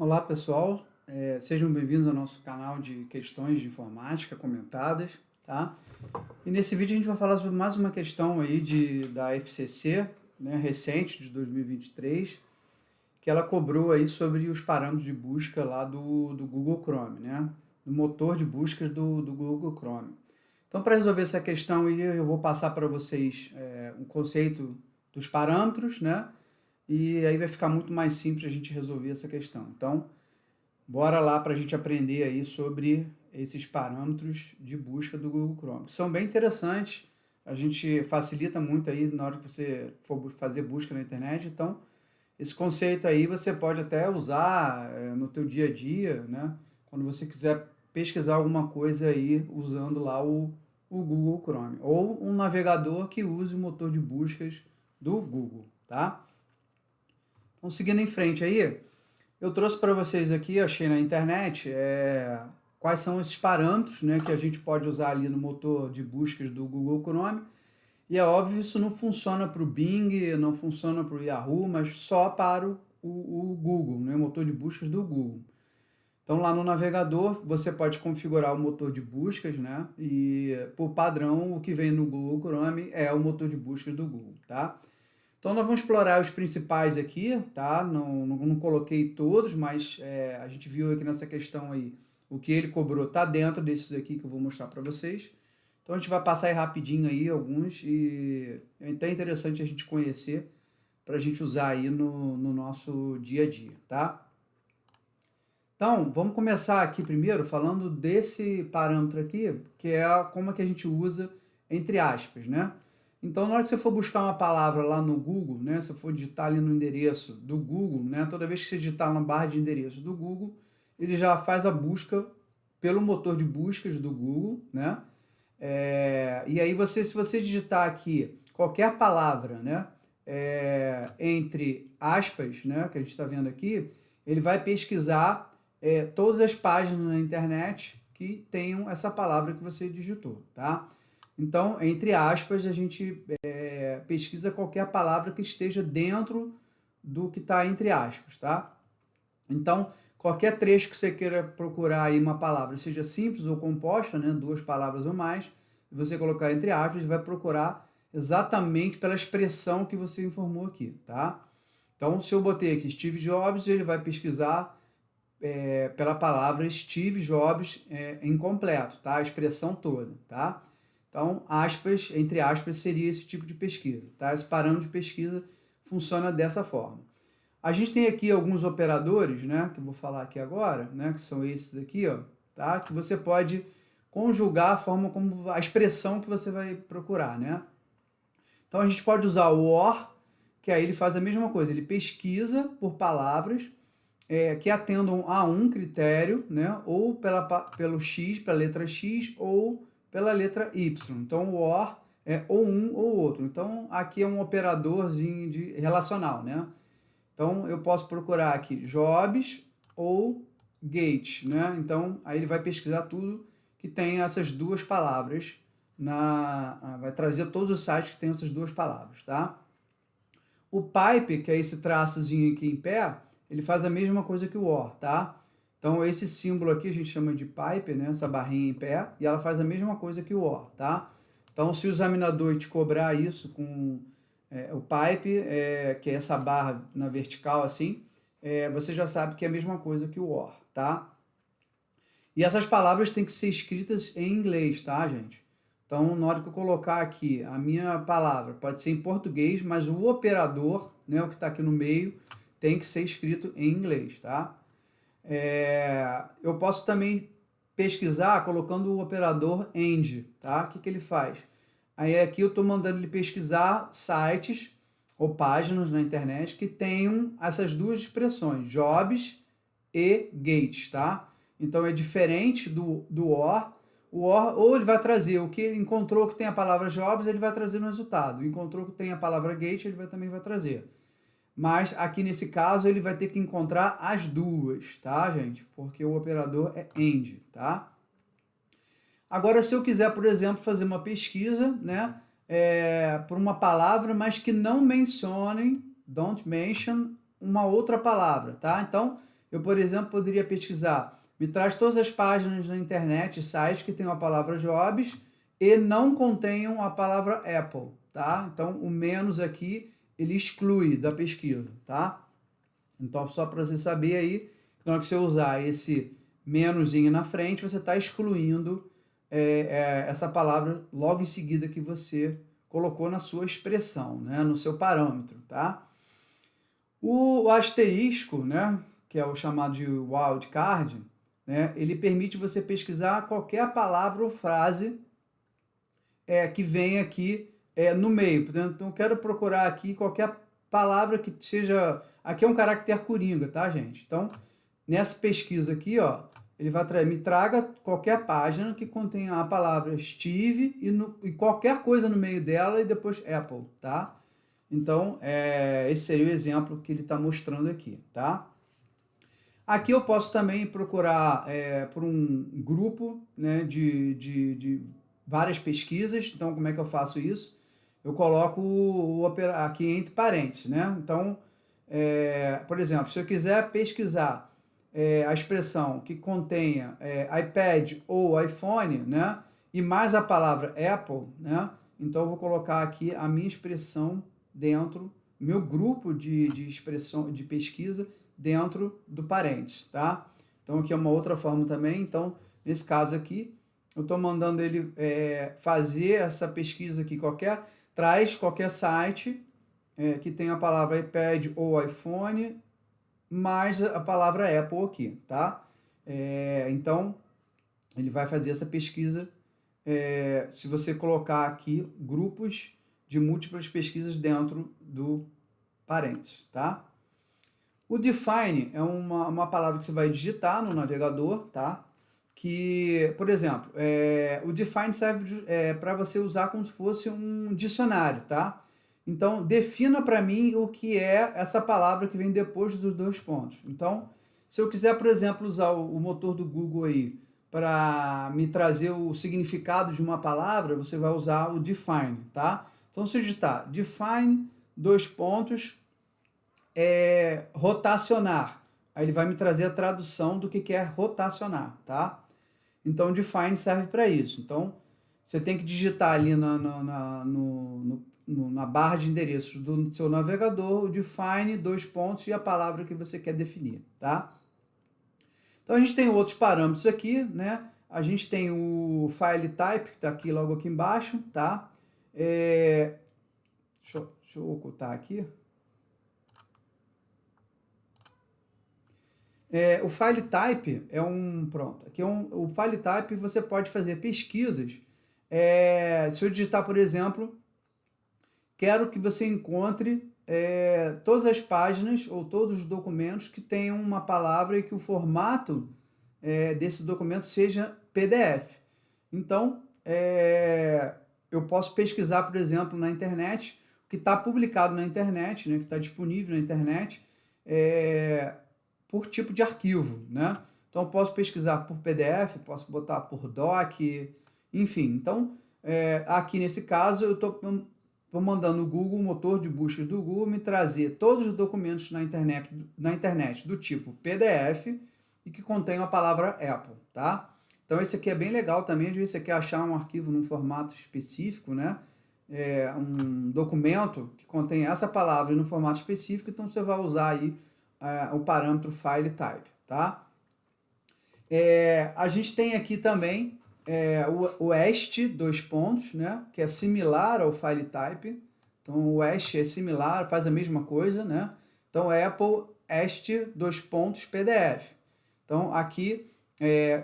Olá pessoal, sejam bem-vindos ao nosso canal de questões de informática comentadas, tá? E nesse vídeo a gente vai falar sobre mais uma questão aí da FCC, né, recente, de 2023, que ela cobrou aí sobre os parâmetros de busca lá do Google Chrome, né? Do motor de buscas do Google Chrome. Então, para resolver essa questão aí, eu vou passar para vocês um conceito dos parâmetros, né? E aí vai ficar muito mais simples a gente resolver essa questão. Então, bora lá para a gente aprender aí sobre esses parâmetros de busca do Google Chrome, que são bem interessantes, a gente facilita muito aí na hora que você for fazer busca na internet. Então, esse conceito aí você pode até usar no teu dia a dia, né? Quando você quiser pesquisar alguma coisa aí usando lá o Google Chrome, ou um navegador que use o motor de buscas do Google, tá? Então, seguindo em frente aí, eu trouxe para vocês aqui, achei na internet, quais são esses parâmetros, né, que a gente pode usar ali no motor de buscas do Google Chrome. E é óbvio, isso não funciona para o Bing, não funciona para o Yahoo, mas só para o Google, né, o motor de buscas do Google. Então, lá no navegador, você pode configurar o motor de buscas, né? E, por padrão, o que vem no Google Chrome é o motor de buscas do Google, tá? Então, nós vamos explorar os principais aqui, tá? Não coloquei todos, mas a gente viu aqui nessa questão aí, o que ele cobrou tá dentro desses aqui que eu vou mostrar para vocês. Então, a gente vai passar aí rapidinho aí alguns, e é até interessante a gente conhecer para a gente usar aí no nosso dia a dia, tá? Então, vamos começar aqui primeiro falando desse parâmetro aqui, que é como é que a gente usa entre aspas, né? Então, na hora que você for buscar uma palavra lá no Google, né, se você for digitar ali no endereço do Google, né, toda vez que você digitar na barra de endereço do Google, ele já faz a busca pelo motor de buscas do Google, né? E aí se você digitar aqui qualquer palavra, né, entre aspas, né, que a gente está vendo aqui, ele vai pesquisar todas as páginas na internet que tenham essa palavra que você digitou, tá? Então, entre aspas, a gente pesquisa qualquer palavra que esteja dentro do que está entre aspas, tá? Então, qualquer trecho que você queira procurar aí uma palavra, seja simples ou composta, né, duas palavras ou mais, e você colocar entre aspas, ele vai procurar exatamente pela expressão que você informou aqui, tá? Então, se eu botei aqui Steve Jobs, ele vai pesquisar pela palavra Steve Jobs incompleto, tá? A expressão toda, tá? Então, aspas, entre aspas, seria esse tipo de pesquisa, tá? Esse parâmetro de pesquisa funciona dessa forma. A gente tem aqui alguns operadores, né, que eu vou falar aqui agora, né, que são esses aqui, ó, tá? Que você pode conjugar a forma como a expressão que você vai procurar, né? Então, a gente pode usar o OR, que aí ele faz a mesma coisa, ele pesquisa por palavras que atendam a um critério, né, ou pelo X, pela letra X, ou pela letra Y. Então, o OR é ou um ou outro. Então, aqui é um operadorzinho de relacional, né? Então, eu posso procurar aqui Jobs ou Gates, né? Então, aí ele vai pesquisar tudo que tem essas duas palavras, vai trazer todos os sites que tem essas duas palavras, tá? O pipe, que é esse traçozinho aqui em pé, ele faz a mesma coisa que o OR, tá? Então, esse símbolo aqui a gente chama de pipe, né? Essa barrinha em pé, e ela faz a mesma coisa que o OR, tá? Então, se o examinador te cobrar isso com o pipe, que é essa barra na vertical assim, você já sabe que é a mesma coisa que o OR, tá? E essas palavras têm que ser escritas em inglês, tá, gente? Então, na hora que eu colocar aqui a minha palavra, pode ser em português, mas o operador, né, o que está aqui no meio, tem que ser escrito em inglês, tá? Eu posso também pesquisar colocando o operador AND, tá? O que ele faz? Aí aqui eu estou mandando ele pesquisar sites ou páginas na internet que tenham essas duas expressões, jobs e gates, tá? Então é diferente do OR. O OR, ou ele vai trazer o que encontrou que tem a palavra jobs, ele vai trazer no resultado. Encontrou que tem a palavra gate, ele também vai trazer. Mas aqui nesse caso ele vai ter que encontrar as duas, tá, gente? Porque o operador é AND, tá? Agora, se eu quiser, por exemplo, fazer uma pesquisa, né, por uma palavra, mas que não mencione, don't mention, uma outra palavra, tá? Então, eu, por exemplo, poderia pesquisar, me traz todas as páginas na internet, sites que tenham a palavra jobs e não contenham a palavra Apple, tá? Então, o menos aqui, ele exclui da pesquisa, tá? Então, só para você saber aí, na hora que você usar esse menuzinho na frente, você está excluindo essa palavra logo em seguida que você colocou na sua expressão, né? No seu parâmetro, tá? O asterisco, né? Que é o chamado de wildcard, né? Ele permite você pesquisar qualquer palavra ou frase que vem aqui no meio. Portanto, eu quero procurar aqui qualquer palavra que seja... Aqui é um caractere coringa, tá, gente? Então, nessa pesquisa aqui, ó, ele vai me traga qualquer página que contenha a palavra Steve e qualquer coisa no meio dela e depois Apple, tá? Então, esse seria o exemplo que ele está mostrando aqui, tá? Aqui eu posso também procurar por um grupo, né, de várias pesquisas. Então, como é que eu faço isso? Eu coloco aqui entre parênteses, né? Então, por exemplo, se eu quiser pesquisar a expressão que contenha iPad ou iPhone, né? E mais a palavra Apple, né? Então, eu vou colocar aqui a minha expressão dentro, meu grupo de expressão, de pesquisa dentro do parênteses, tá? Então, aqui é uma outra forma também. Então, nesse caso aqui, eu estou mandando ele fazer essa pesquisa aqui, traz qualquer site que tenha a palavra iPad ou iPhone, mais a palavra Apple aqui, tá? Então, ele vai fazer essa pesquisa se você colocar aqui grupos de múltiplas pesquisas dentro do parênteses, tá? O define é uma palavra que você vai digitar no navegador, tá? Que, por exemplo, o define serve para você usar como se fosse um dicionário, tá? Então, defina para mim o que é essa palavra que vem depois dos dois pontos. Então, se eu quiser, por exemplo, usar o motor do Google aí para me trazer o significado de uma palavra, você vai usar o define, tá? Então, se eu digitar define, dois pontos, rotacionar, aí ele vai me trazer a tradução do que é rotacionar, tá? Então, define serve para isso. Então, você tem que digitar ali na barra de endereços do seu navegador o define, dois pontos e a palavra que você quer definir, tá? Então, a gente tem outros parâmetros aqui, né? A gente tem o file type, que está aqui logo aqui embaixo, tá? Deixa eu ocultar aqui. O file type pronto, aqui o file type você pode fazer pesquisas. Se eu digitar, por exemplo, quero que você encontre todas as páginas ou todos os documentos que tenham uma palavra e que o formato desse documento seja PDF. Então, eu posso pesquisar, por exemplo, na internet, o que está publicado na internet, né, que está disponível na internet, por tipo de arquivo, né? Então, eu posso pesquisar por PDF, posso botar por doc, enfim. Então, aqui nesse caso, eu estou mandando o Google, o motor de busca do Google, me trazer todos os documentos na internet do tipo PDF e que contenham a palavra Apple, tá? Então, esse aqui é bem legal também, às vezes você quer achar um arquivo num formato específico, né? Um documento que contém essa palavra no formato específico, então você vai usar aí o parâmetro file type, tá? A gente tem aqui também o est, dois pontos, né? Que é similar ao file type. Então, o est é similar, faz a mesma coisa, né? Então, Apple est, dois pontos, PDF. Então, aqui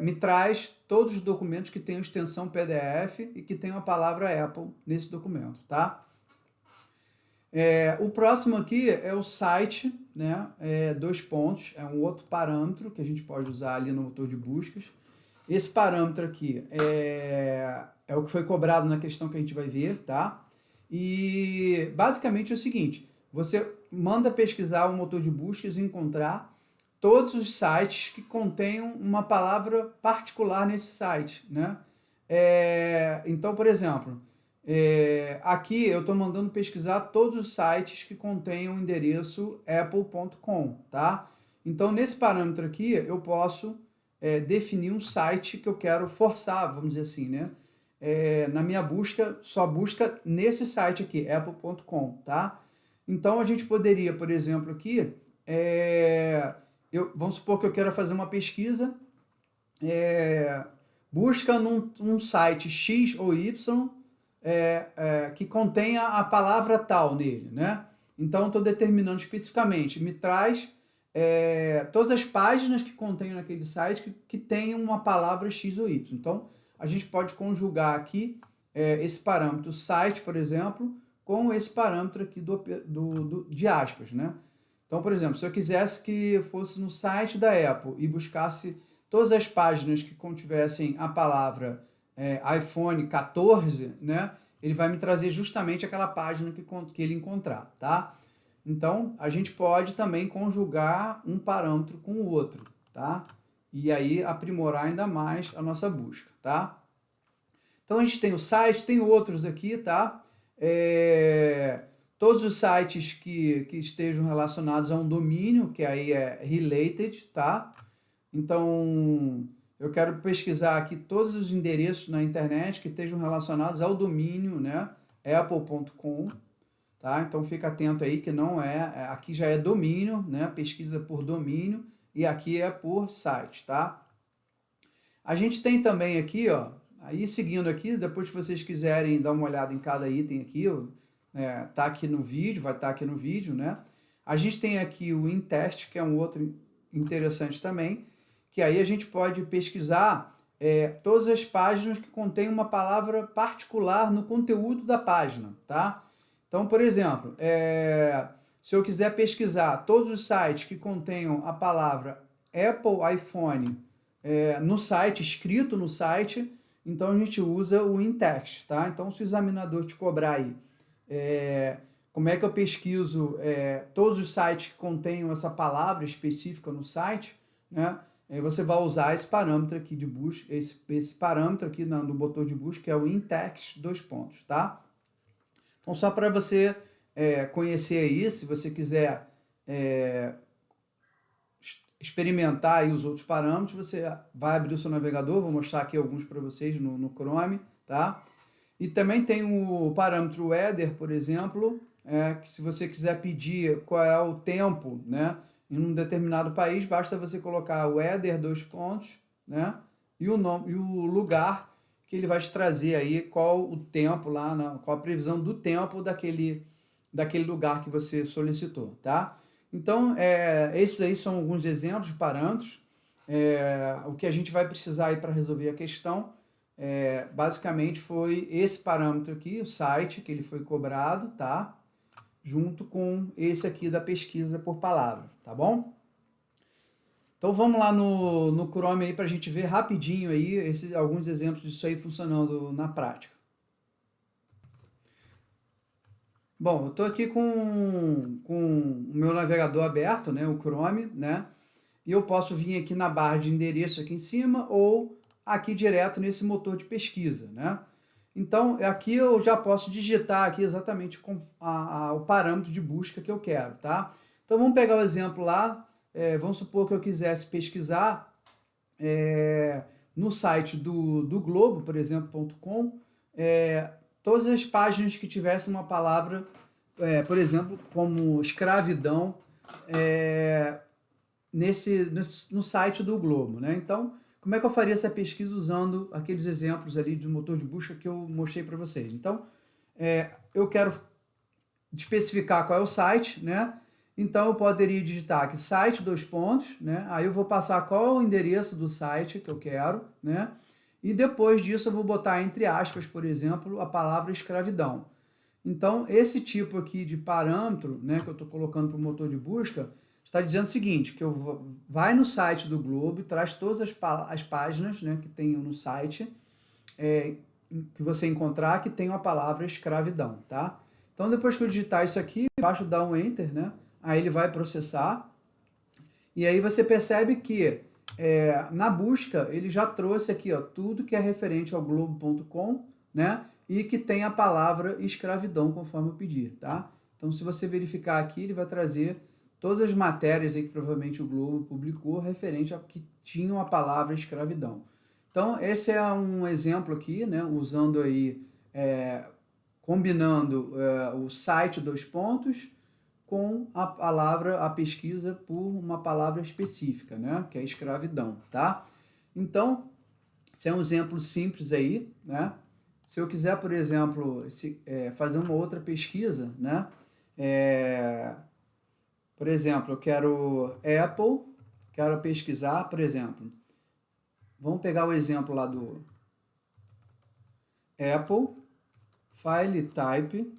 me traz todos os documentos que tenham extensão PDF e que tenham a palavra Apple nesse documento, tá? O próximo aqui é o site, né? Dois pontos, é um outro parâmetro que a gente pode usar ali no motor de buscas. Esse parâmetro aqui é o que foi cobrado na questão que a gente vai ver, tá? E basicamente é o seguinte, você manda pesquisar o motor de buscas e encontrar todos os sites que contenham uma palavra particular nesse site, né? Então, por exemplo, aqui eu estou mandando pesquisar todos os sites que contenham o endereço apple.com, tá? Então, nesse parâmetro aqui, eu posso definir um site que eu quero forçar, vamos dizer assim, né? Na minha busca, só busca nesse site aqui, apple.com, tá? Então, a gente poderia, por exemplo, aqui, vamos supor que eu quero fazer uma pesquisa, busca num site X ou Y que contenha a palavra tal nele, né? Então, estou determinando especificamente, me traz todas as páginas que contêm naquele site que tenham uma palavra X ou Y. Então, a gente pode conjugar aqui esse parâmetro site, por exemplo, com esse parâmetro aqui de aspas, né? Então, por exemplo, se eu quisesse que fosse no site da Apple e buscasse todas as páginas que contivessem a palavra iPhone 14, né, ele vai me trazer justamente aquela página que ele encontrar, tá? Então, a gente pode também conjugar um parâmetro com o outro, tá? E aí aprimorar ainda mais a nossa busca, tá? Então, a gente tem o site, tem outros aqui, tá? Todos os sites que estejam relacionados a um domínio, que aí é related, tá? Então, eu quero pesquisar aqui todos os endereços na internet que estejam relacionados ao domínio, né? apple.com, tá? Então, fica atento aí que não aqui já é domínio, né? Pesquisa por domínio e aqui é por site, tá? A gente tem também aqui, ó, aí seguindo aqui, depois se vocês quiserem dar uma olhada em cada item aqui, tá aqui no vídeo, vai estar aqui no vídeo, né? A gente tem aqui o in-test, que é um outro interessante também, que aí a gente pode pesquisar todas as páginas que contêm uma palavra particular no conteúdo da página, tá? Então, por exemplo, se eu quiser pesquisar todos os sites que contenham a palavra Apple iPhone no site, escrito no site, então a gente usa o in-text, tá? Então, se o examinador te cobrar aí como é que eu pesquiso todos os sites que contenham essa palavra específica no site, né? Você vai usar esse parâmetro aqui de busca, esse parâmetro aqui no botão de busca, que é o in-text, tá? Então, só para você conhecer aí, se você quiser experimentar aí os outros parâmetros, você vai abrir o seu navegador, vou mostrar aqui alguns para vocês no Chrome, tá? E também tem o parâmetro weather, por exemplo, que se você quiser pedir qual é o tempo, né, em um determinado país, basta você colocar weather, né, e o lugar que ele vai te trazer aí qual o tempo lá, qual a previsão do tempo daquele lugar que você solicitou, tá? Então, esses aí são alguns exemplos de parâmetros. O que a gente vai precisar aí para resolver a questão basicamente foi esse parâmetro aqui, o site, que ele foi cobrado, tá? Junto com esse aqui da pesquisa por palavra, tá bom? Então vamos lá no Chrome aí para a gente ver rapidinho aí alguns exemplos disso aí funcionando na prática. Bom, eu estou aqui com o meu navegador aberto, né, o Chrome, né? E eu posso vir aqui na barra de endereço aqui em cima ou aqui direto nesse motor de pesquisa, né? Então, aqui eu já posso digitar aqui exatamente o parâmetro de busca que eu quero, tá? Então, vamos pegar o exemplo lá. Vamos supor que eu quisesse pesquisar no site do Globo, por exemplo, .com, todas as páginas que tivessem uma palavra, por exemplo, como escravidão, no site do Globo, né? Então, como é que eu faria essa pesquisa usando aqueles exemplos ali de motor de busca que eu mostrei para vocês? Então, eu quero especificar qual é o site, né? Então, eu poderia digitar aqui site, né? Aí eu vou passar qual é o endereço do site que eu quero, né? E depois disso eu vou botar entre aspas, por exemplo, a palavra escravidão. Então, esse tipo aqui de parâmetro, né, que eu estou colocando para o motor de busca, está dizendo o seguinte, que vai no site do Globo e traz todas as páginas, né, que tenham no site, que você encontrar, que tem a palavra escravidão, tá? Então, depois que eu digitar isso aqui, basta dar um Enter, né? Aí ele vai processar. E aí você percebe que na busca ele já trouxe aqui, ó, tudo que é referente ao globo.com, né? E que tem a palavra escravidão, conforme eu pedi, tá? Então, se você verificar aqui, ele vai trazer todas as matérias aí que provavelmente o Globo publicou referente a que tinham a palavra escravidão. Então, esse é um exemplo aqui, né, usando aí, combinando o site dois pontos com a palavra, a pesquisa por uma palavra específica, né, que é escravidão, tá? Então, esse é um exemplo simples aí, né? Se eu quiser, por exemplo, fazer uma outra pesquisa, né? Por exemplo, eu quero Apple, quero pesquisar, por exemplo, vamos pegar o exemplo lá do Apple, file type,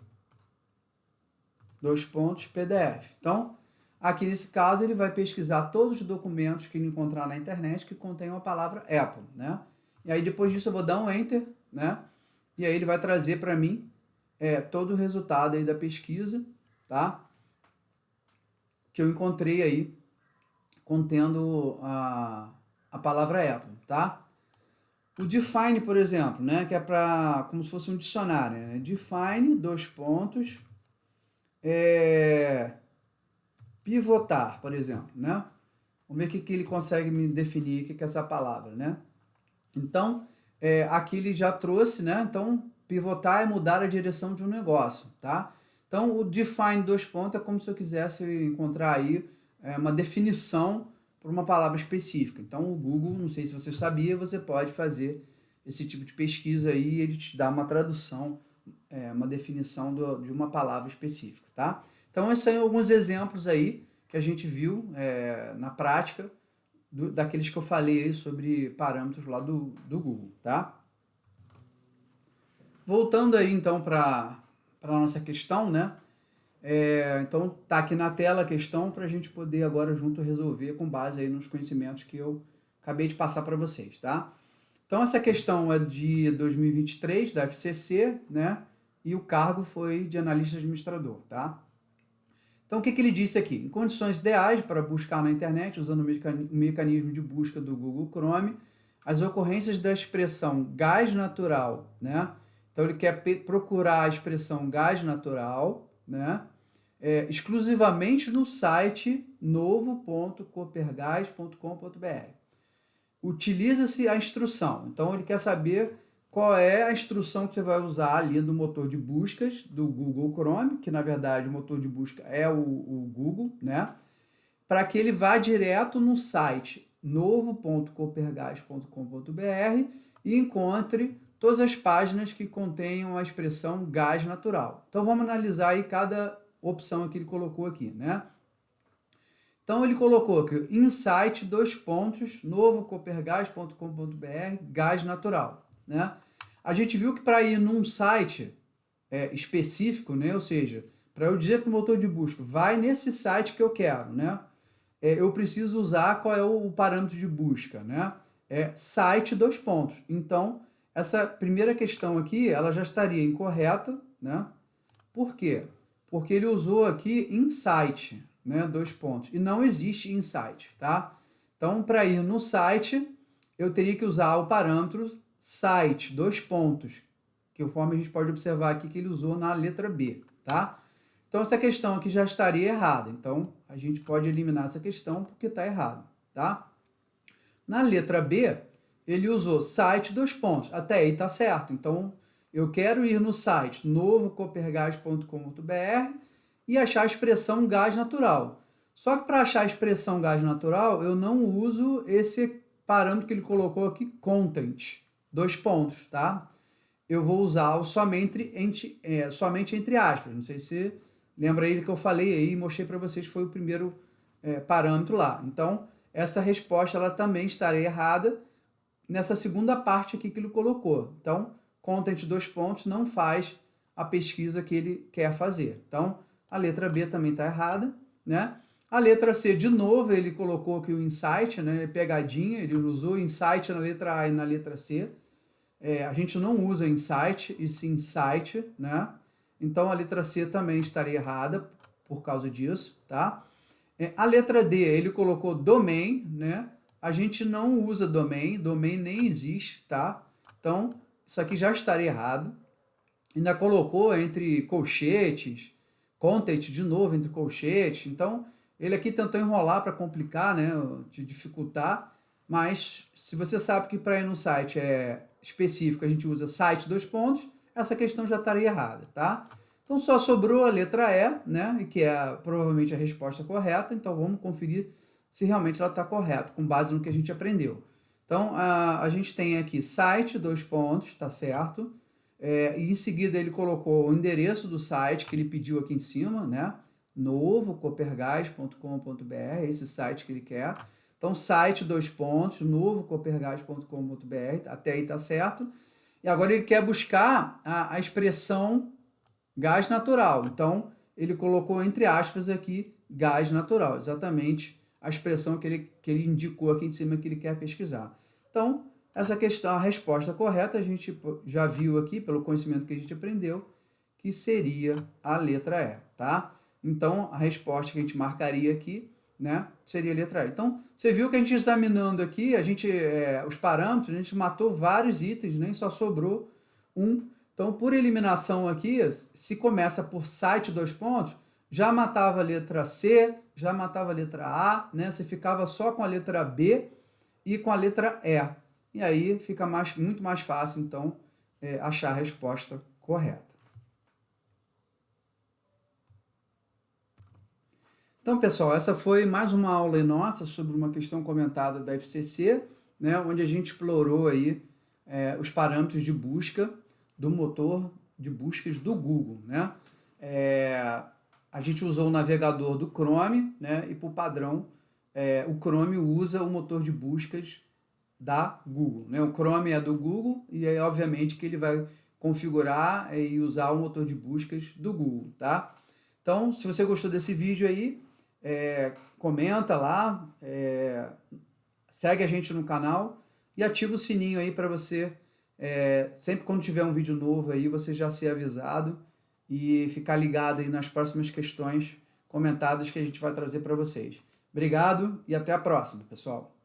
dois pontos, PDF. Então, aqui nesse caso, ele vai pesquisar todos os documentos que ele encontrar na internet que contenham a palavra Apple, né? E aí, depois disso, eu vou dar um Enter, né? E aí ele vai trazer para mim todo o resultado aí da pesquisa, tá? Que eu encontrei aí contendo a palavra Apple, tá? O define, por exemplo, né? Que é para como se fosse um dicionário, né? Define, dois pontos, pivotar, por exemplo, né? Vamos ver o que ele consegue me definir, o que é essa palavra, né? Então, aqui ele já trouxe, né? Então, pivotar é mudar a direção de um negócio, tá? Então, o define dois pontos é como se eu quisesse encontrar aí uma definição para uma palavra específica. Então, o Google, não sei se você sabia, você pode fazer esse tipo de pesquisa aí e ele te dá uma tradução, uma definição de uma palavra específica, tá? Então, esses são alguns exemplos aí que a gente viu na prática daqueles que eu falei aí sobre parâmetros lá do Google, tá? Voltando aí, então, para a nossa questão, né? Então, tá aqui na tela a questão para a gente poder agora junto resolver com base aí nos conhecimentos que eu acabei de passar para vocês, tá? Então, essa questão é de 2023, da FCC, né? E o cargo foi de analista administrador, tá? Então, o que ele disse aqui? Em condições ideais para buscar na internet, usando o mecanismo de busca do Google Chrome, as ocorrências da expressão gás natural, né? Então, ele quer procurar a expressão gás natural, né? Exclusivamente no site novo.copergás.com.br. Utiliza-se a instrução. Então, ele quer saber qual é a instrução que você vai usar ali no motor de buscas do Google Chrome, que na verdade o motor de busca é o Google, né? Para que ele vá direto no site novo.copergás.com.br e encontre todas as páginas que contenham a expressão gás natural. Então vamos analisar aí cada opção que ele colocou aqui, né? Então ele colocou aqui insight, dois pontos, novocopergás.com.br, gás natural, né? A gente viu que para ir num site específico, né? Ou seja, para eu dizer para o motor de busca, vai nesse site que eu quero, né? Eu preciso usar qual é o parâmetro de busca, né? Site, dois pontos. Então, essa primeira questão aqui, ela já estaria incorreta, né? Por quê? Porque ele usou aqui insight, né? Dois pontos. E não existe insight, tá? Então, para ir no site, eu teria que usar o parâmetro site, dois pontos, que conforme a gente pode observar aqui que ele usou na letra B, tá? Então, essa questão aqui já estaria errada. Então, a gente pode eliminar essa questão porque está errado, tá? Na letra B, ele usou site, dois pontos. Até aí está certo. Então, eu quero ir no site novocopergás.com.br e achar a expressão gás natural. Só que para achar a expressão gás natural, eu não uso esse parâmetro que ele colocou aqui, content, dois pontos, tá? Eu vou usar o somente entre aspas. Não sei se lembra aí que eu falei aí e mostrei para vocês que foi o primeiro parâmetro lá. Então, essa resposta ela também estaria errada nessa segunda parte aqui que ele colocou. Então, content dois pontos não faz a pesquisa que ele quer fazer. Então, a letra B também está errada, né? A letra C, de novo, ele colocou aqui o insight, né? Pegadinha, ele usou insight na letra A e na letra C. A gente não usa insight, e sim insight, né? Então, a letra C também estaria errada por causa disso, tá? A letra D, ele colocou domain, né? A gente não usa domain nem existe, tá? Então, isso aqui já estaria errado. Ainda colocou entre colchetes, content de novo entre colchetes. Então, Ele aqui tentou enrolar para complicar, né, te dificultar, mas se você sabe que para ir no site específico a gente usa site dois pontos, essa questão já estaria errada, tá? Então só sobrou a letra E, né, e que é provavelmente a resposta correta, então vamos conferir se realmente ela está correta, com base no que a gente aprendeu. Então a gente tem aqui site dois pontos, tá certo? E em seguida ele colocou o endereço do site que ele pediu aqui em cima, né? novocopergás.com.br, esse site que ele quer. Então, site dois pontos, novocopergás.com.br, até aí tá certo. E agora ele quer buscar a expressão gás natural. Então, ele colocou entre aspas aqui gás natural, exatamente a expressão que ele indicou aqui em cima que ele quer pesquisar. Então, essa questão, a resposta correta, a gente já viu aqui, pelo conhecimento que a gente aprendeu, que seria a letra E, tá? Então, a resposta que a gente marcaria aqui, né, seria a letra E. Então, você viu que a gente examinando aqui, os parâmetros, a gente matou vários itens, nem só sobrou um. Então, por eliminação aqui, se começa por site dois pontos, já matava a letra C, já matava a letra A, né? Você ficava só com a letra B e com a letra E. E aí fica muito mais fácil, então, achar a resposta correta. Então, pessoal, essa foi mais uma aula nossa sobre uma questão comentada da FCC, né, onde a gente explorou aí os parâmetros de busca do motor de buscas do Google, né? A gente usou o navegador do Chrome, né, e por padrão o Chrome usa o motor de buscas da Google, né? O Chrome é do Google e aí obviamente que ele vai configurar e usar o motor de buscas do Google, tá? Então, se você gostou desse vídeo aí, comenta lá, segue a gente no canal e ativa o sininho aí para você, sempre quando tiver um vídeo novo aí, você já ser avisado e ficar ligado aí nas próximas questões comentadas que a gente vai trazer para vocês. Obrigado e até a próxima, pessoal!